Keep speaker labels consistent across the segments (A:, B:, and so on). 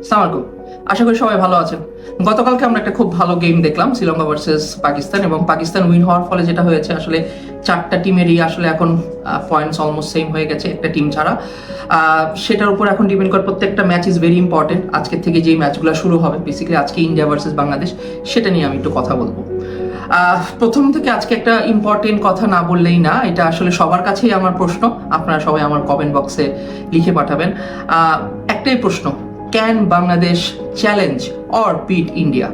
A: আসসালামু আলাইকুম। আশা করি সবাই ভালো আছেন। গতকালকে আমরা একটা খুব ভালো গেম দেখলাম, শ্রীলঙ্কা ভার্সেস পাকিস্তান, এবং পাকিস্তান উইন হওয়ার ফলে যেটা হয়েছে আসলে চারটা টিমেরই আসলে এখন পয়েন্টস অলমোস্ট সেম হয়ে গেছে একটা টিম ছাড়া। সেটার উপর এখন ডিপেন্ড করে প্রত্যেকটা ম্যাচ ইজ ভেরি ইম্পর্টেন্ট। আজকের থেকে যেই ম্যাচগুলো শুরু হবে, বেসিক্যালি আজকে ইন্ডিয়া ভার্সেস বাংলাদেশ, সেটা নিয়ে আমি একটু কথা বলবো। প্রথম থেকে আজকে একটা ইম্পর্টেন্ট কথা না বললেই না, এটা আসলে সবার কাছেই আমার প্রশ্ন। আপনারা সবাই আমার কমেন্ট বক্সে লিখে পাঠাবেন। একটাই প্রশ্ন, can Bangladesh challenge or beat India?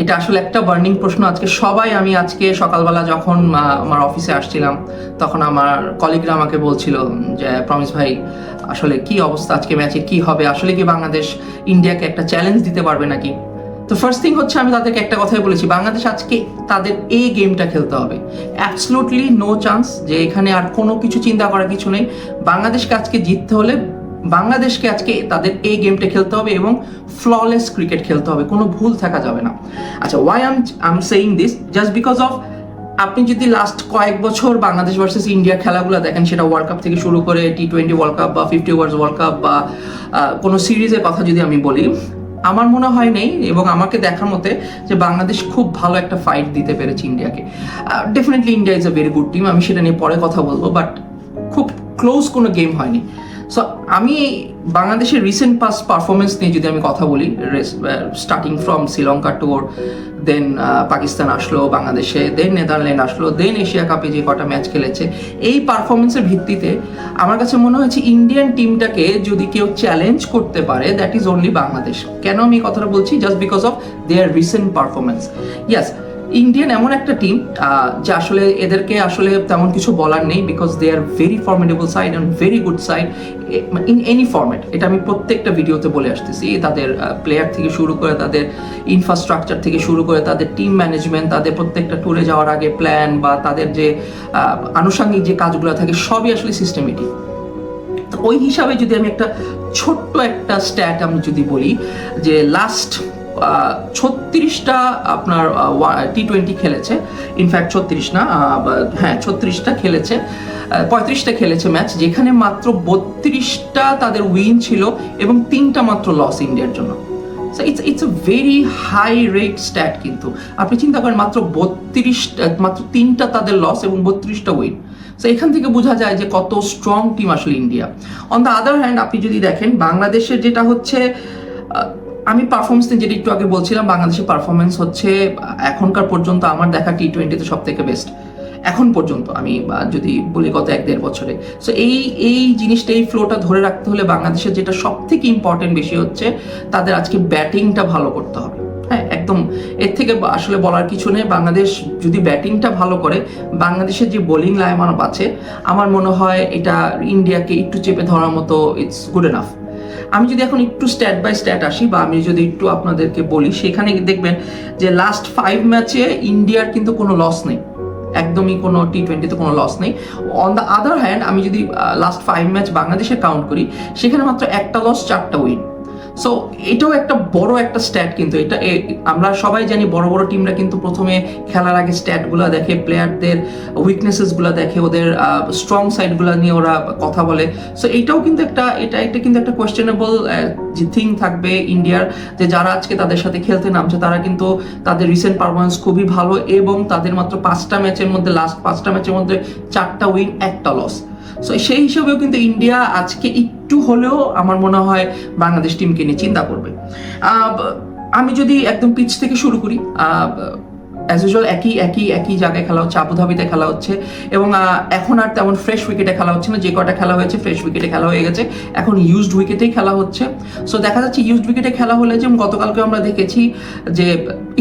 A: এটা আসলে একটা বার্নিং প্রশ্ন আজকে সবাই। আমি আজকে সকালবেলা যখন আমার অফিসে আসছিলাম, তখন আমার কলিগরা আমাকে বলছিল যে প্রমিস ভাই, আসলে কি অবস্থা, আজকে ম্যাচে কি হবে, আসলে কি বাংলাদেশ ইন্ডিয়াকে একটা চ্যালেঞ্জ দিতে পারবে নাকি? তো ফার্স্ট থিং হচ্ছে, আমি তাদেরকে একটা কথাই বলেছি, বাংলাদেশ আজকে তাদের এই গেমটা খেলতে হবে। অ্যাবসলুটলি নো চান্স যে এখানে আর কোনো কিছু চিন্তা করার কিছু নেই। বাংলাদেশকে আজকে জিততে হলে বাংলাদেশকে আজকে তাদের এই গেমটা খেলতে হবে এবং ফ্ললেস ক্রিকেট খেলতে হবে, কোনো ভুল থাকা যাবে না। আচ্ছা, why am saying this, just because of, আপনি যদি লাস্ট কয়েক বছর বাংলাদেশ ভার্সেস ইন্ডিয়া খেলাগুলো দেখেন, সেটা ওয়ার্ল্ড কাপ থেকে শুরু করে T20 ওয়ার্ল্ড কাপ বা 50 ওভার্স ওয়ার্ল্ড কাপ বা কোনো সিরিজের কথা যদি আমি বলি, আমার মনে হয় নেই এবং আমাকে দেখার মতে যে বাংলাদেশ খুব ভালো একটা ফাইট দিতে পেরেছে ইন্ডিয়াকে। Definitely India is a very good team, আমি সেটা নিয়ে পরে কথা বলবো, বাট খুব ক্লোজ কোনো গেম হয়নি। সো আমি বাংলাদেশের রিসেন্ট পাস্ট পারফরমেন্স নিয়ে যদি আমি কথা বলি, স্টার্টিং ফ্রম শ্রীলঙ্কা টুর, দেন পাকিস্তান আসলো বাংলাদেশে, দেন নেদারল্যান্ড আসলো, দেন এশিয়া কাপে যে কটা ম্যাচ খেলেছে, এই পারফরমেন্সের ভিত্তিতে আমার কাছে মনে হয়েছে ইন্ডিয়ান টিমটাকে যদি কেউ চ্যালেঞ্জ করতে পারে, দ্যাট ইজ অনলি বাংলাদেশ। কেন আমি এই কথাটা বলছি? Just because of their recent performance. Yes, Indian এমন একটা টিম যে আসলে এদেরকে আসলে তেমন কিছু বলার নেই, because they are very formidable side and very good side in any format. এটা আমি প্রত্যেকটা ভিডিওতে বলে আসতেছি। তাদের প্লেয়ার থেকে শুরু করে, তাদের ইনফ্রাস্ট্রাকচার থেকে শুরু করে, তাদের টিম ম্যানেজমেন্ট, তাদের প্রত্যেকটা ট্যুরে যাওয়ার আগে প্ল্যান বা তাদের যে আনুষঙ্গিক যে কাজগুলো থাকে, সবই আসলে সিস্টেমেটিক। তো ওই হিসাবে যদি আমি একটা ছোট্ট একটা স্ট্যাট আমি যদি বলি, যে লাস্ট 36টা আপনার T20 খেলেছে, ইনফ্যাক্ট 36 না, হ্যাঁ 36টা খেলেছে, 35টা খেলেছে ম্যাচ, যেখানে মাত্র 32টা তাদের উইন ছিল এবং 3টা মাত্র লস ইন্ডিয়ার জন্য। So it's a very high rate stat. কিন্তু আপনি চিন্তা করেন, মাত্র 3টা তাদের লস এবং 32টা উইন। সো এখান থেকে বোঝা যায় যে কত স্ট্রং টিম আসলে India. On the other hand, আপনি যদি দেখেন বাংলাদেশের যেটা হচ্ছে, আমি পারফরমেন্স নিয়ে যেটা একটু আগে বলছিলাম, বাংলাদেশের পারফরমেন্স হচ্ছে এখনকার পর্যন্ত আমার দেখা T20-তে সব থেকে বেস্ট এখন পর্যন্ত, আমি যদি বলি গত 1-1.5 বছরে। সো এই জিনিসটা, এই ফ্লোটা ধরে রাখতে হলে বাংলাদেশের যেটা সব থেকে ইম্পর্টেন্ট বেশি হচ্ছে, তাদের আজকে ব্যাটিংটা ভালো করতে হবে। হ্যাঁ, একদম এর থেকে আসলে বলার কিছু নেই। বাংলাদেশ যদি ব্যাটিংটা ভালো করে, বাংলাদেশের যে বোলিং লাইন আছে, আমার মনে হয় এটা ইন্ডিয়াকে একটু চেপে ধরার মতো, ইটস গুড এনাফ। আমি যদি এখন একটু স্ট্যাট বাই স্ট্যাট আসি, বা আমি যদি একটু আপনাদেরকে বলি, সেখানে দেখবেন যে লাস্ট 5 ম্যাচে ইন্ডিয়ার কিন্তু কোনো লস নেই, একদমই কোনো T20-তে কোনো লস নেই। অন দ্য আদার হ্যান্ড, আমি যদি লাস্ট 5 ম্যাচ বাংলাদেশে কাউন্ট করি, সেখানে মাত্র 1টা লস, 4টা উইন। সো এটাও একটা বড় একটা স্ট্যাট। কিন্তু এটা আমরা সবাই জানি, বড় বড় টিমরা কিন্তু প্রথমে খেলার আগে স্ট্যাটগুলো দেখে, প্লেয়ারদের উইকনেসেসগুলো দেখে, ওদের স্ট্রং সাইডগুলো নিয়ে ওরা কথা বলে। সো এইটাও কিন্তু এটা কিন্তু একটা কোয়েশ্চেনেবল যে থিং থাকবে ইন্ডিয়ার, যে যারা আজকে তাদের সাথে খেলতে নামছে, তারা কিন্তু তাদের রিসেন্ট পারফরমেন্স খুবই ভালো এবং তাদের মাত্র 5টা ম্যাচের মধ্যে, লাস্ট 5টা ম্যাচের মধ্যে 4টা উইন, 1টা লস। সো সেই হিসেবেও কিন্তু ইন্ডিয়া আজকে একটু হলেও আমার মনে হয় বাংলাদেশ টিমকে নিয়ে চিন্তা করবে। আমি যদি একদম পিচ থেকে শুরু করি, অ্যাজ ইউজুয়াল একই জায়গায় খেলা হচ্ছে, আবুধাবিতে খেলা হচ্ছে, এবং এখন আর তেমন ফ্রেশ উইকেটে খেলা হচ্ছে না। যে কটা খেলা হয়েছে ফ্রেশ উইকেটে খেলা হয়ে গেছে, এখন ইউজড উইকেটেই খেলা হচ্ছে। সো দেখা যাচ্ছে ইউজড উইকেটে খেলা হলে, যেমন গতকালকে আমরা দেখেছি যে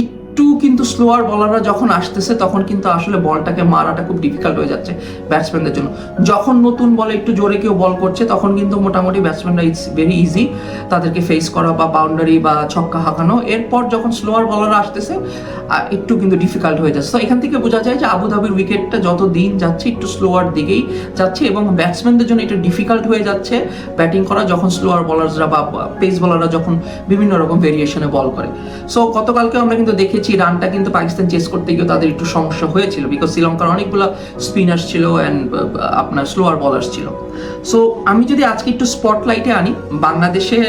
A: একটু কিন্তু স্লোয়ার বলাররা যখন আসতেছে, তখন কিন্তু আসলে বলটাকে মারাটা খুব ডিফিকাল্ট হয়ে যাচ্ছে ব্যাটসম্যানদের জন্য। যখন নতুন বলে একটু জোরে কেউ বল করছে, তখন কিন্তু মোটামুটি ব্যাটসম্যানরা ইটস ভেরি ইজি তাদেরকে ফেস করা বা বাউন্ডারি বা ছক্কা হাঁকানো। এরপর যখন স্লোয়ার বলাররা আসতেছে, একটু কিন্তু ডিফিকাল্ট হয়ে যাচ্ছে। তো এখান থেকে বোঝা যায় যে আবুধাবির উইকেটটা যত দিন যাচ্ছে একটু স্লোয়ার দিকেই যাচ্ছে, এবং ব্যাটসম্যানদের জন্য একটু ডিফিকাল্ট হয়ে যাচ্ছে ব্যাটিং করা, যখন স্লোয়ার বলাররা বা পেস বলাররা যখন বিভিন্ন রকম ভেরিয়েশনে বল করে। সো গতকালকে আমরা কিন্তু দেখেছি দেখেছি রানটা কিন্তু পাকিস্তান চেস করতে গিয়ে তাদের একটু সমস্যা হয়েছিল, বিকজ শ্রীলঙ্কার অনেকগুলো স্পিনার্স ছিল অ্যান্ড আপনার স্লোয়ার বলার্স ছিল। সো আমি যদি আজকে একটু স্পটলাইটে আনি বাংলাদেশের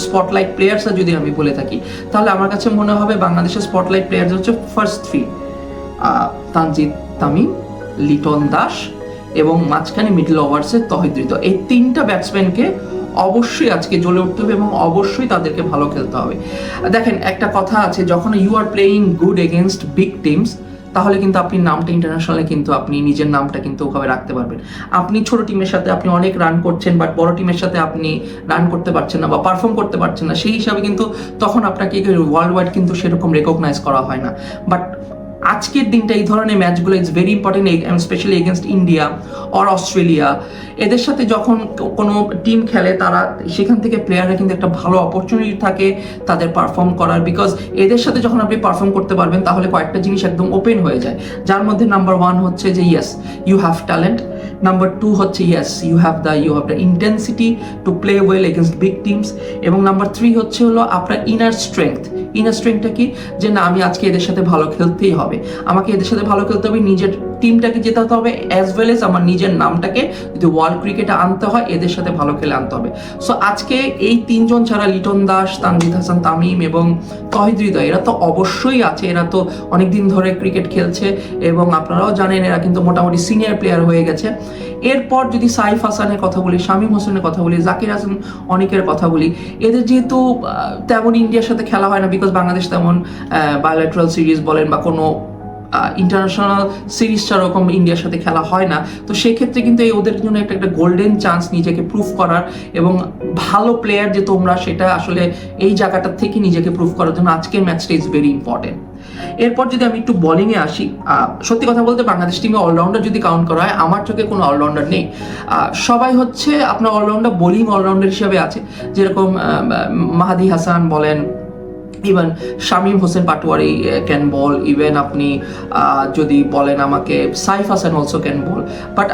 A: স্পটলাইট প্লেয়ার্সরা যদি আমি বলে থাকি, তাহলে আমার কাছে মনে হবে বাংলাদেশের স্পটলাইট প্লেয়ার্স হচ্ছে ফার্স্ট থ্রি, তানজিদ তামিম, লিটন দাস এবং মাঝখানে মিডল ওভার্সের তহিদ হৃদয়। এই তিনটা ব্যাটসম্যানকে অবশ্যই আজকে জ্বলে উঠতে হবে এবং অবশ্যই তাদেরকে ভালো খেলতে হবে। দেখেন একটা কথা আছে, যখন you are playing good against big teams, তাহলে কিন্তু আপনি নামটা ইন্টারন্যাশনালে কিন্তু আপনি নিজের নামটা কিন্তু ওভাবে রাখতে পারবেন। আপনি ছোট টিমের সাথে আপনি অনেক রান করছেন, বাট বড় টিমের সাথে আপনি রান করতে পারছেন না বা পারফর্ম করতে পারছেন না, সেই হিসাবে কিন্তু তখন আপনাকে ওয়ার্ল্ড ওয়াইড কিন্তু সেরকম রেকগনাইজ করা হয় না। বাট আজকের দিনটা এই ধরনের ম্যাচগুলো it's very important, specially against India or Australia. এদের সাথে যখন কোনো টিম খেলে তারা সেখান থেকে প্লেয়াররা কিন্তু একটা ভালো অপরচুনিটি থাকে তাদের পারফর্ম করার, বিকজ এদের সাথে যখন আপনি পারফর্ম করতে পারবেন তাহলে কয়েকটা জিনিস একদম ওপেন হয়ে যায়, যার মধ্যে নাম্বার 1 হচ্ছে যে yes you have talent, number 2 হচ্ছে yes you have the intensity to play well against big teams, এবং নাম্বার 3 হচ্ছে হলো আপনার ইনার স্ট্রেংথটা কি, যে না আমি আজকে এদের সাথে ভালো খেলতেই হবে, আমাকে এদের সাথে ভালো খেলতে হবে, নিজের টিমটাকে জেতাতে হবে, অ্যাজ ওয়েল এজ আমার নিজের নামটাকে যদি ওয়ার্ল্ড ক্রিকেটে আনতে হয় এদের সাথে ভালো খেলে আনতে হবে। সো আজকে এই তিনজন ছাড়া লিটন দাস, তানজিদ হাসান তামিম এবং তহিদ হৃদয় এরা তো অবশ্যই আছে, এরা তো অনেকদিন ধরে ক্রিকেট খেলছে এবং আপনারাও জানেন এরা কিন্তু মোটামুটি সিনিয়র প্লেয়ার হয়ে গেছে। এরপর যদি সাইফ হাসানের কথা বলি, শামীম হোসেনের কথা বলি, জাকির হাসান অনেকের কথা বলি, এদের যেহেতু তেমন ইন্ডিয়ার সাথে খেলা হয় না, বিকজ বাংলাদেশ তেমন বায়োল্যাটারাল সিরিজ বলেন বা কোনো ইন্টারন্যাশনাল সিরিজটা ওরকম ইন্ডিয়ার সাথে খেলা হয় না, তো সেক্ষেত্রে কিন্তু এই ওদের জন্য একটা গোল্ডেন চান্স নিজেকে প্রুভ করার এবং ভালো প্লেয়ার যে তোমরা, সেটা আসলে এই জায়গাটা থেকে নিজেকে প্রুভ করার জন্য আজকের ম্যাচটা ইজ ভেরি ইম্পর্টেন্ট। এরপর যদি আমি একটু বোলিংয়ে আসি, সত্যি কথা বলতে বাংলাদেশ টিমে অলরাউন্ডার যদি কাউন্ট করা হয়, আমার চোখে কোনো অলরাউন্ডার নেই। সবাই হচ্ছে আপনার অলরাউন্ডার, বোলিং অলরাউন্ডার হিসেবে আছে, যেরকম মাহাদি হাসান বলেন, even Shamim Hossain Patwari can bowl, even আপনি যদি বলেন আমাকে Saif Hasan also can bowl, but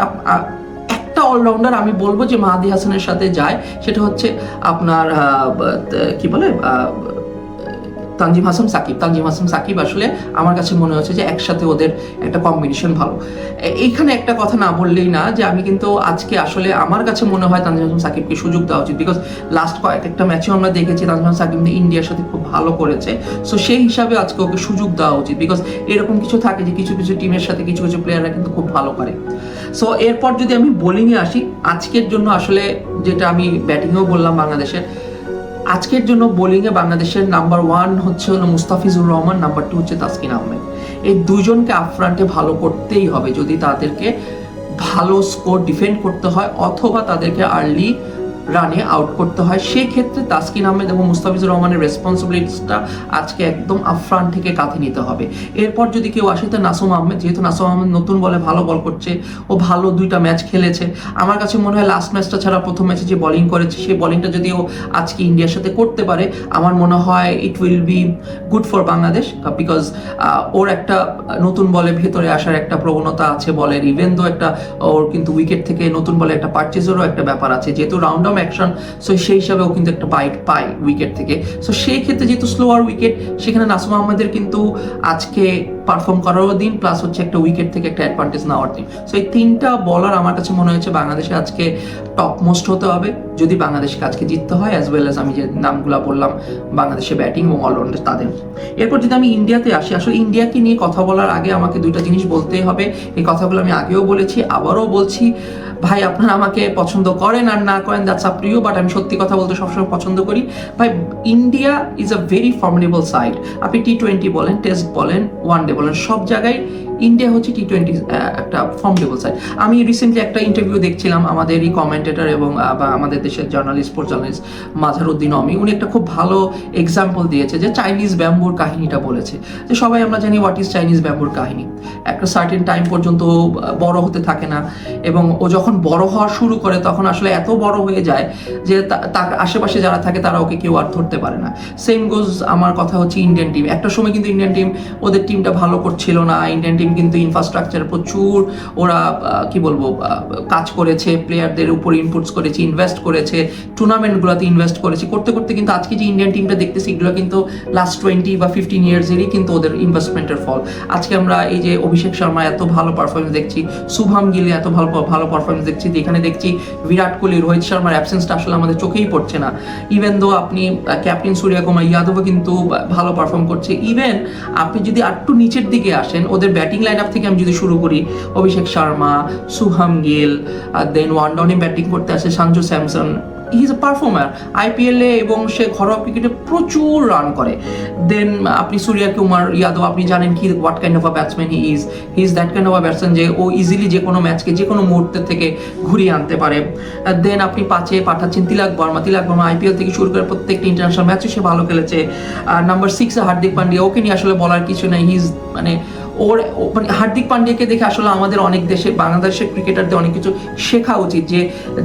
A: একটা অলরাউন্ডার আমি বলবো যে মাহাদি হাসানের সাথে যায়, সেটা হচ্ছে আপনার কি বলে তানজিম হাসান সাকিব। আসলে আমার কাছে মনে হচ্ছে যে একসাথে ওদের একটা কম্বিনেশন ভালো। এইখানে একটা কথা না বললেই না, যে আমি কিন্তু আজকে আসলে আমার কাছে মনে হয় তানজিম হাসান সাকিবকে সুযোগ দেওয়া উচিত, বিকজ লাস্ট কয়েকটা ম্যাচেও আমরা দেখেছি তানজিম হাসান সাকিব ইন্ডিয়ার সাথে খুব ভালো করেছে। সো সেই হিসাবে আজকে ওকে সুযোগ দেওয়া উচিত, বিকজ এরকম কিছু থাকে যে কিছু কিছু টিমের সাথে কিছু কিছু প্লেয়াররা কিন্তু খুব ভালো করে। সো এরপর যদি আমি বোলিংয়ে আসি, আজকের জন্য আসলে যেটা আমি ব্যাটিংয়েও বললাম, বাংলাদেশের আজকের জন্য বোলিংয়ে বাংলাদেশের নাম্বার 1 হচ্ছে হলো মুস্তাফিজুর রহমান, নাম্বার 2 হচ্ছে তাসকিন আহমেদ। এই দুজনকে আপফ্রন্টে ভালো করতেই হবে যদি তাদেরকে ভালো স্কোর ডিফেন্ড করতে হয় অথবা তাদেরকে আর্লি রানে আউট করতে হয়। সেই ক্ষেত্রে তাসকিন আহমেদ এবং মুস্তাফিজুর রহমানের রেসপন্সিবিলিটিসটা আজকে একদম আপফ্রন্ট থেকে কাঁধে নিতে হবে। এরপর যদি কেউ আসে তো নাসুম আহমেদ, যেহেতু নাসুম আহমেদ নতুন বলে ভালো বল করছে, ও ভালো 2টা ম্যাচ খেলেছে। আমার কাছে মনে হয় লাস্ট ম্যাচটা ছাড়া প্রথম ম্যাচে যে বোলিং করেছে সেই বোলিংটা যদি ও আজকে ইন্ডিয়ার সাথে করতে পারে, আমার মনে হয় it will be good for Bangladesh, because ওর একটা নতুন বলে ভেতরে আসার একটা প্রবণতা আছে বলের, ইভেন দো একটা ওর কিন্তু উইকেট থেকে নতুন বলে একটা পারচেজেরও একটা ব্যাপার আছে, যেহেতু রাউন্ড অ্যাকশন, সো সেই হিসাবেও কিন্তু একটা বাইট পায় উইকেট থেকে। সো সেই ক্ষেত্রে যেহেতু স্লোয়ার উইকেট, সেখানে নাসুম আহমেদের কিন্তু আজকে পারফর্ম করারও দিন, প্লাস হচ্ছে একটা উইকেট থেকে একটা অ্যাডভান্টেজ নেওয়ার দিন। সো এই 3টা বলার আমার কাছে মনে হচ্ছে বাংলাদেশে আজকে টপ মোস্ট হতে হবে যদি বাংলাদেশকে আজকে জিততে হয়, অ্যাজ ওয়েল অ্যাজ আমি যে নামগুলো বললাম বাংলাদেশের ব্যাটিং এবং অলরাউন্ডার তাদের। এরপর যদি আমি ইন্ডিয়াতে আসি, আসলে ইন্ডিয়াকে নিয়ে কথা বলার আগে আমাকে 2টা জিনিস বলতেই হবে। এই কথাগুলো আমি আগেও বলেছি, আবারও বলছি, ভাই আপনারা আমাকে পছন্দ করেন আর না করেন that's up to you, but আমি সত্যি কথা বলতে সবসময় পছন্দ করি। ভাই India is a very formidable side. আপনি T20 বলেন, টেস্ট বলেন, ওয়ানডে বলেন, সব জায়গায় ইন্ডিয়া হচ্ছে T20 একটা ফর্মিডেবল সাইড। আমি রিসেন্টলি একটা ইন্টারভিউ দেখছিলাম আমাদেরই কমেন্টেটর এবং বা আমাদের দেশের স্পোর্টস জার্নালিস্ট মাজহারউদ্দিন অমি, উনি একটা খুব ভালো এক্সাম্পল দিয়েছে যে চাইনিজ ব্যাম্বুর কাহিনীটা বলেছে, যে সবাই আমরা জানি হোয়াট ইজ চাইনিজ ব্যাম্বুর কাহিনী। একটা সার্টেন টাইম পর্যন্ত বড় হতে থাকে না, এবং ও যখন বড় হওয়া শুরু করে তখন আসলে এত বড় হয়ে যায় যে তার আশেপাশে যারা থাকে তারা ওকে কেউ আর ধরতে পারে না। সেম গোজ আমার কথা হচ্ছে ইন্ডিয়ান টিম। একটা সময় কিন্তু ইন্ডিয়ান টিম ওদের টিমটা ভালো করছিল না, ইন্ডিয়ান টিম টিম কিন্তু ইনফ্রাস্ট্রাকচার প্রচুর ওরা কি বলবো কাজ করেছে, প্লেয়ারদের উপর ইনপুটস করেছে, ইনভেস্ট করেছে, টুর্নামেন্টগুলোতে ইনভেস্ট করেছে, করতে করতে কিন্তু আজকে যে ইন্ডিয়ান টিমটা দেখতেছি এগুলো কিন্তু লাস্ট 20 বা 15 ইয়ার্সেরই কিন্তু ওদের ইনভেস্টমেন্টের ফল। আজকে আমরা এই যে অভিষেক শর্মা এত ভালো পারফরমেন্স দেখছি, শুভম গিল এত ভালো পারফরমেন্স দেখছি, এখানে দেখছি বিরাট কোহলি, রোহিত শর্মার অ্যাবসেন্সটা আসলে আমাদের চোখেই পড়ছে না। ইভেন দো আপনি ক্যাপ্টেন সূর্যকুমার যাদবও কিন্তু ভালো পারফর্ম করছে। ইভেন আপনি যদি একটু নিচের দিকে আসেন, ওদের ব্যাটিং লাইন আপ থেকে আমি যদি শুরু করি, অভিষেক শর্মা, শুভম গিল, দেন ওয়ান ডাউনে ব্যাটিং করতে আসে Sanju Samson, he is a performer আইপিএলে, এবং সে ঘরোয়া ক্রিকেটে প্রচুর রান করে। দেন আপনি সূর্যকুমার যাদব, আপনি জানেন কি what kind of a batsman he is that kind of a batsman যে ও ইজিলি যে কোনো ম্যাচকে যে কোনো মুহূর্তে থেকে ঘুরিয়ে আনতে পারে। দেন আপনি 5-এ পাঠাচ্ছেন তিলক বর্মা আইপিএল থেকে শুরু করে প্রত্যেকটি ইন্টারন্যাশনাল ম্যাচে সে ভালো খেলেছে। নাম্বার 6-এ হার্দিক পান্ডিয়া, ওকে নিয়ে আসলে বলার কিছু নেই, হি ইজ মানে মানে হার্দিক পান্ডিয়াকে দেখে আসলে আমাদের অনেক দেশে বাংলাদেশের ক্রিকেটারদের অনেক কিছু শেখা উচিত, যে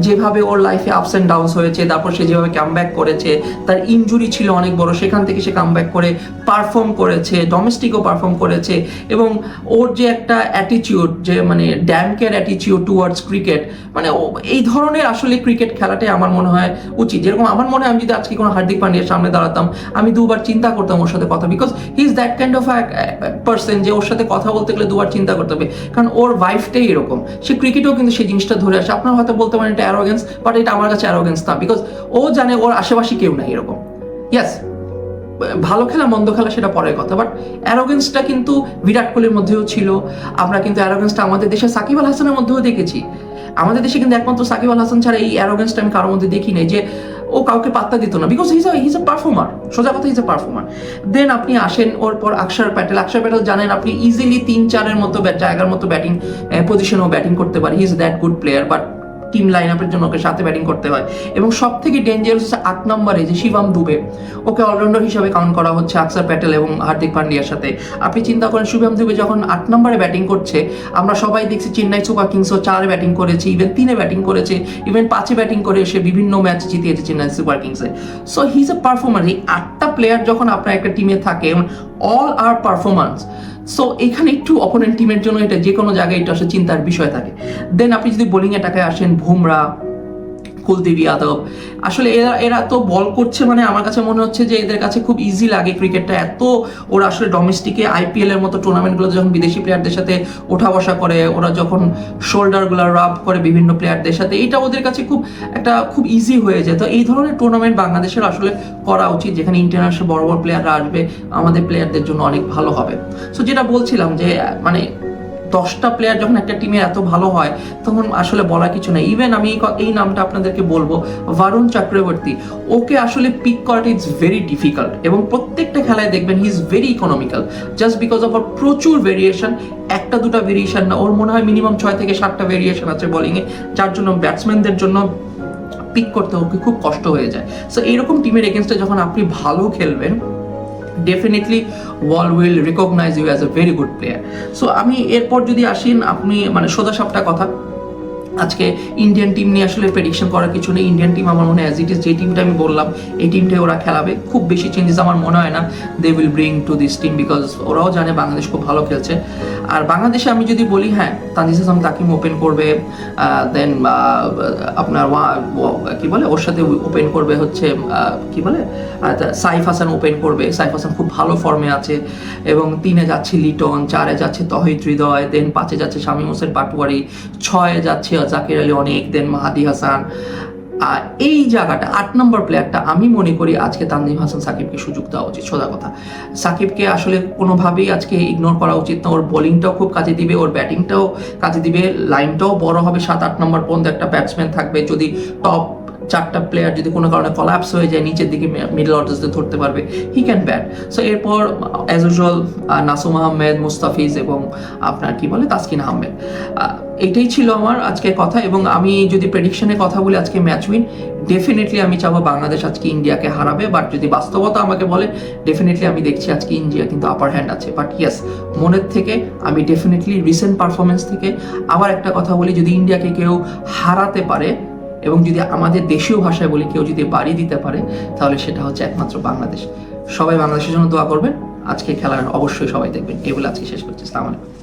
A: যেভাবে ওর লাইফে আপস অ্যান্ড ডাউনস হয়েছে, তারপর সে যেভাবে কামব্যাক করেছে, তার ইনজুরি ছিল অনেক বড়, সেখান থেকে সে কামব্যাক করে পারফর্ম করেছে, ডোমেস্টিকও পারফর্ম করেছে, এবং ওর যে একটা অ্যাটিটিউড, যে মানে damn care attitude towards cricket, মানে এই ধরনের আসলে ক্রিকেট খেলাটাই আমার মনে হয় উচিত। যেরকম আমার মনে হয় আমি যদি আজকে কোনো হার্দিক পান্ডিয়ার সামনে দাঁড়াতাম, আমি দুবার চিন্তা করতাম ওর সাথে কথা, because he is that kind of person যে ওর সাথে কথা বলতে গেলে দুবার চিন্তা করতে হবে, কারণ ওর ভাইফটাই এরকম। সে ক্রিকেটেও কিন্তু সেই জিনিসটা ধরে আসে। আপনারা হয়তো বলতে পারেন এটা অ্যারোগেন্স, বাট এটা আমার কাছে অ্যারোগেন্স না, বিকজ ও জানে ওর আশেপাশে কেউ নাই এরকম। ইয়াস, ভালো খেলা মন্দ খেলা সেটা পরের কথা, বাট অ্যারোগেন্সটা কিন্তু বিরাট কোহলির মধ্যেও ছিল। আমরা কিন্তু অ্যারোগেন্সটা আমাদের দেশে সাকিব আল হাসানের মধ্যেও দেখেছি। আমাদের দেশে কিন্তু একমাত্র সাকিব আল হাসান ছাড়া এই অ্যারোগেন্সটা আমি কারোর মধ্যে দেখি নাই, যে ও কাউকে পাত্তা দিত না, বিকজ হিজ এ পারফর্মার, সোজা কথা হিজ এ পারফর্মার। দেন আপনি আসেন ওর পর অক্ষর প্যাটেল জানেন আপনি ইজিলি 3-4-এর মতো জায়গার মতো ব্যাটিং পজিশনেও ব্যাটিং করতে পারে, he is that good player, but team line আপের জন্য ওকে সাথে ব্যাটিং করতে হয়। এবং সব থেকে ডেঞ্জারাস হচ্ছে 8 নম্বরে যে শিবম দুবে, ওকে অলরাউন্ডার হিসাবে কাউন্ট করা হচ্ছে অক্ষর প্যাটেল এবং হার্দিক পান্ডিয়ার সাথে। আপনি চিন্তা করেন শিবম দুবে যখন 8 নম্বরে ব্যাটিং করছে, আমরা সবাই দেখছি চেন্নাই সুপার কিংসও 4-এ ব্যাটিং করেছে, ইভেন 3-এ ব্যাটিং করেছে, ইভেন 5-এ ব্যাটিং করে এসে বিভিন্ন ম্যাচ জিতিয়েছে চেন্নাই সুপার কিংসে। So he is a performer. এই 8টা প্লেয়ার যখন আপনার একটা টিমে থাকে, অল আর পারফরম্যান্স, সো এখানে একটু অপোনেন্ট টিমের জন্য এটা যে কোনো জায়গায় এটা আসলে চিন্তার বিষয় থাকে। দেন আপনি যদি বোলিং অ্যাটাকে আসেন, বুমরা, কুলদীপ যাদব, আসলে এরা তো বল করছে, মানে আমার কাছে মনে হচ্ছে যে এদের কাছে খুব ইজি লাগে ক্রিকেটটা। এত ওরা আসলে ডোমেস্টিকে আইপিএল এর মতো টুর্নামেন্টগুলো যখন বিদেশি প্লেয়ারদের সাথে ওঠা বসা করে, ওরা যখন শোল্ডারগুলো রাব করে বিভিন্ন প্লেয়ারদের সাথে, এটা ওদের কাছে খুব ইজি হয়ে যায়। তো এই ধরনের টুর্নামেন্ট বাংলাদেশের আসলে করা উচিত, যেখানে ইন্টারন্যাশনাল বড় বড় প্লেয়াররা আসবে, আমাদের প্লেয়ারদের জন্য অনেক ভালো হবে। সো যেটা বলছিলাম যে মানে 10টা প্লেয়ার যখন একটা টিমে এত ভালো হয়, তখন আসলে বলা কিছু নেই। ইভেন আমি এই নামটা আপনাদেরকে বলবো, ভারুণ চক্রবর্তী, ওকে আসলে পিক করাটা ইটস ভেরি ডিফিকাল্ট, এবং প্রত্যেকটা খেলায় দেখবেন he is very economical, just because of প্রচুর ভেরিয়েশন, 1-2টা ভেরিয়েশন না, ওর মনে হয় মিনিমাম 6 থেকে 7টা ভেরিয়েশন আছে বোলিংয়ে, যার জন্য ব্যাটসম্যানদের জন্য পিক করতে ওকে খুব কষ্ট হয়ে যায়। সো এইরকম টিমের এগেনস্টে যখন আপনি ভালো খেলবেন, definitely world will recognise you as a very good player. So আমি এরপর যদি আসেন, আপনি মানে সোজা সাপটা কথা, আজকে ইন্ডিয়ান টিম নিয়ে আসলে প্রেডিকশন করার কিছু নেই। ইন্ডিয়ান টিম আমার মনে হয় অ্যাজ ইট ইজ যে টিমটা আমি বললাম, এই টিমটাই ওরা খেলাবে। খুব বেশি চেঞ্জেস আমার মনে হয় না they will bring to this team, because ওরাও জানে বাংলাদেশ খুব ভালো খেলছে। আর বাংলাদেশে আমি যদি বলি, হ্যাঁ, তানজিদ হাসান তাকিম ওপেন করবে, দেন আপনার কি বলে ওর সাথে ওপেন করবে হচ্ছে কি বলে সাইফ হাসান ওপেন করবে। সাইফ হাসান খুব ভালো ফর্মে আছে, এবং 3-এ যাচ্ছে লিটন, 4-এ যাচ্ছে তহিদ হৃদয়, দেন 5-এ যাচ্ছে শামীম হোসেন পাটোয়ারি, 6-এ যাচ্ছে জাকির আলী অনেক, দেন মাহাদি হাসান। এই জায়গাটা 8 নম্বর প্লেয়ারটা আমি মনে করি আজকে তানজিম হাসান সাকিবকে সুযোগ দেওয়া উচিত। সোজা কথা, সাকিবকে আসলে কোনোভাবেই আজকে ইগনোর করা উচিত না। ওর বোলিংটাও খুব কাজে দিবে, ওর ব্যাটিংটাও কাজে দিবে, লাইনটাও বড় হবে, 7-8 নম্বর পর্যন্ত একটা ব্যাটসম্যান থাকবে। যদি টপ 4টা প্লেয়ার যদি কোনো কারণে কলাপস হয়ে যায়, নিচের দিকে মিডল অর্ডার্সদের ধরতে পারবে, হি ক্যান ব্যাট। সো এরপর অ্যাজ ইউজুয়াল নাসুম আহমেদ, মুস্তাফিজ এবং আপনার কি বলে তাসকিন আহমেদ। এটাই ছিল আমার আজকে কথা। এবং আমি যদি প্রেডিকশনের কথা বলি, আজকে ম্যাচ উইন ডেফিনেটলি আমি চাবো বাংলাদেশ আজকে ইন্ডিয়াকে হারাবে, বাট যদি বাস্তবতা আমাকে বলে, ডেফিনেটলি আমি দেখছি আজকে ইন্ডিয়া কিন্তু আপার হ্যান্ড আছে। বাট ইয়েস, মনের থেকে আমি ডেফিনেটলি রিসেন্ট পারফরমেন্স থেকে আবার একটা কথা বলি, যদি ইন্ডিয়াকে কেউ হারাতে পারে, এবং যদি আমাদের দেশীয় ভাষায় বলি কেউ যদি বাড়ি দিতে পারে, তাহলে সেটা হচ্ছে একমাত্র বাংলাদেশ। সবাই বাংলাদেশের জন্য দোয়া করবেন, আজকে খেলার অবশ্যই সবাই দেখবেন। এগুলো আজকে শেষ করছি। আসসালামু আলাইকুম।